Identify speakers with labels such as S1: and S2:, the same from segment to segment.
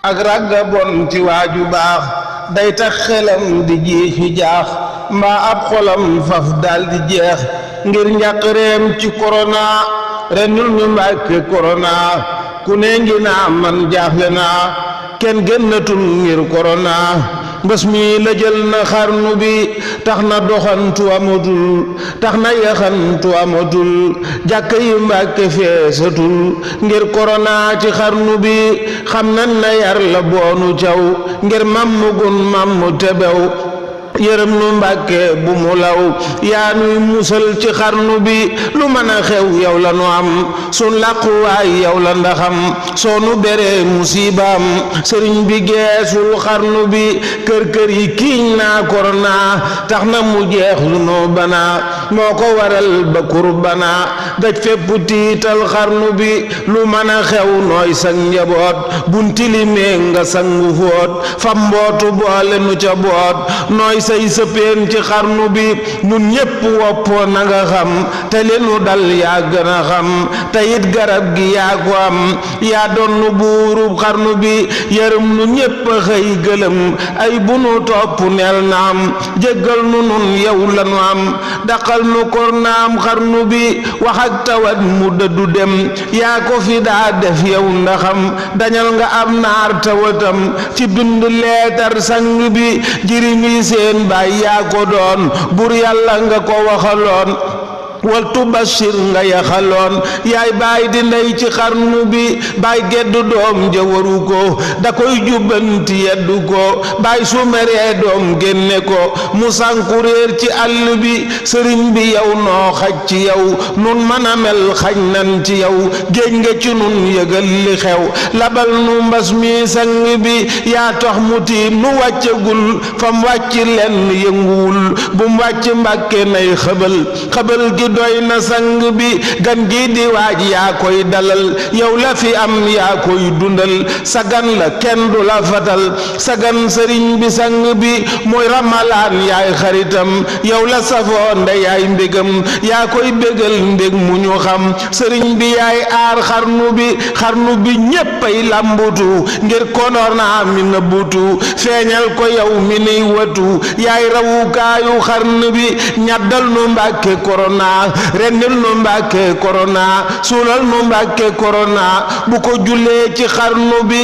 S1: ak ragga bon ci waaju baax day tax xelam di jiixi jaax mbaa ab xolam faf dal di jeex ngir njàqareem ci korona renul ñu Mbàkke korona ku ne ngi naa man jaaxle naa kenn génnatul ngir korona mbas mi la jël na xarnu bi tax na doxantu amatul tax na yaxantu amatul jàkka yi Mbàkke feesatul ngir korona ci xarnu bi xam nañ na yar la boonu caw ngir mammu gun mammu tebew yërëm nu Mbàkke bu mu law yaa nuy musal ci xarnu bi lu mën a xew yow la nu am sun làquwaay yow la ndaxam soo nu beree musibaam sëriñ bi geesul xarnu bi kër yi kiiñ naa korona tax na mu jeex lu noo banaa moo ko waral ba kurbana daj fépp tiital xarnu bi lu mën a xew nooy sang njaboot bun tilimee nga sangu fóot fam mbootu boole nu ca boot nooy say sëppeen ci xarnu bi nun ñépp woppoo na nga xam te li nu dal yaa gën a xam te it garab gi yaa ko am yaa doon nu buurub xarnu bi yërëm nu ñépp a xëy gëlëm ay bu nu topp neel naam jéggal nu nun yow la nu am daqal nu kor naam xarnu bi wax ak tawat mu dëddu dem yaa ko fi daa def yow ndaxam dañal nga am naar tawatam ci bind leetar sang bi jirimi seen baay yaa ko doon bur yàlla nga ko waxaloon wal tubashir nga yaxaloon yaay baay di ndey ci xarnu bi baay geddu doom ja waru ko da koy jubbanti yeddu ko baay su meree doom génne ko mu sànku réer ci àll bi sëriñ bi yow noo xaj ci yow nun mën a mel xaj nan ci yow géej nga ci nun yëgal li xew labal nu mbas mi sang bi yaa tax mu tiim nu wàccagul fam wàcc lenn yënguwul bum wàcc Mbàkke nay xëbal gi doy na sang bi gan gi di waaj yaa koy dalal yow la fi am yaa koy dundal sagan la kenn du la fatal sagan sëriñ bi sang bi mooy ramalaan yaay xaritam yow la safoo nde yaay mbégam yaa koy bégal mbég mu ñu xam sëriñ bi yaay aar xarnu bi ñéppay làmbutu ngir korona mi nëbbutu feeñal ko yow mi niy watu yaay rawukaayu xarnu bi ñaddal nu Mbàkke korona rendil nu Mbàkke korona suulal nu Mbàkke korona bu ko jullee ci xarnu bi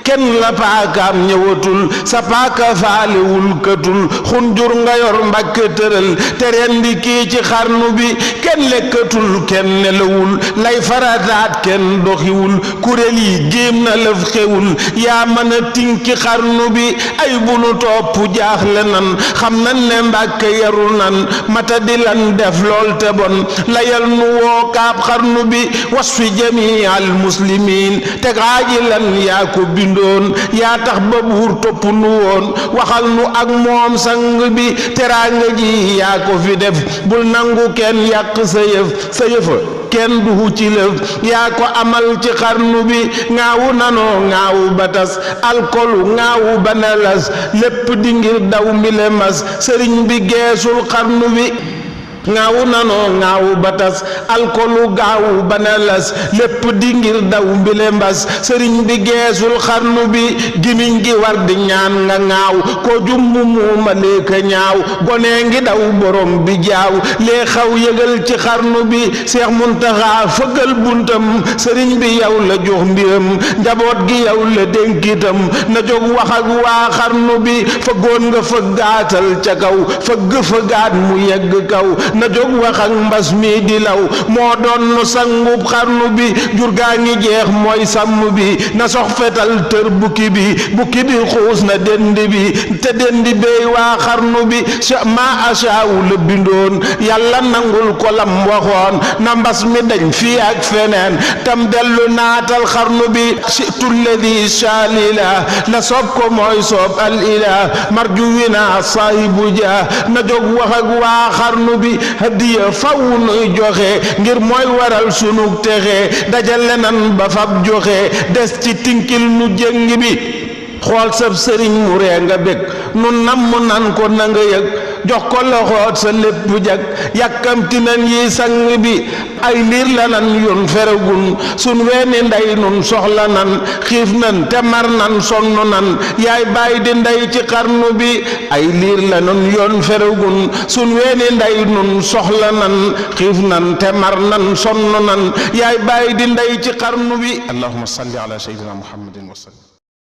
S1: kenn la paakaam ñëwatul sa paaka faalewul këtul xunjur nga yor Mbàkke tëral te rendi kii ci xarnu bi kenn lekkatul kenn nelawul lay farataat kenn doxiwul kuréel yi géem na lëf xewul yaa mën a tinki xarnu bi ay bu nu topp jaaxle nan xam nan ne Mbàkke yaru nan mata di lan def lool te bon layal nu woo kaab xarnu bi wasfi jamii al muslimiin te xaaji lan yaa ko bindu yaa tax ba buur topp nu woon waxal nu ak moom sang bi teraanga ji yaa ko fi def bul nangu kenn yàq sa yëfa kenn duhu ci lëf yaa ko amal ci xarnu bi ngaawu nanoo ngaawu batas alkolu ngaawu banalas lépp di ngir daw mbile mas sëriñ bi geesul xarnu bi ngaawu nanoo ngaawu batas alkolu gaawu banalas lépp di ngir daw mbile mbas sëriñ bi geesul xarnu bi gimiñ gi war di ñaan nga ngaaw ko jummu muuma leeka ñaaw gone ngi daw borom bi jaaw lee xaw yëgal ci xarnu bi Seex Muntaxa fëggal buntam sëriñ bi yow la jox mbiram njaboot gi yow la dénkitam na jóg wax ak waa xarnu bi fëggoon nga fëggaatal ca kaw fëggaat mu yegg kaw na jóg wax ak mbas mi di law moo doon nu sangub xarnu bi jur gaa ngi jeex mooy sàmm bi na sox fetal tër bukki bi xuus na dend bi te dend bey waa xarnu bi ma ashaawu la bindoon yàlla nangul ko lam waxoon na mbas mi dañ fii ak feneen tam dellu naatal xarnu bi situ lladi shalila la soob ko mooy soob al ilah marju wina saahibu ja na jóg wax ak waa xarnu bi hadiya faw nuy joxe ngir mooy waral sunu texe dajale nan ba fab joxe des ci tinkil nu jëng bi xool sab sëriñ mu ree nga bég nu namm nan ko na nga yëg jox ko loxoot sa lépp jag yàkkamti nan yi sang bi ay liir la nan yoon feregun sun weeni ndey nun soxla nan xiif nan te mar nan sonn nan yaay baay di ndey ci xarnu bi ay liir la nun yoon feregun sun weeni ndey nun soxla nan xiif nan te mar nan sonn nan yaay baay di ndey ci xarnu bi allahumma salli ala sayyidina muhammadin wa sallam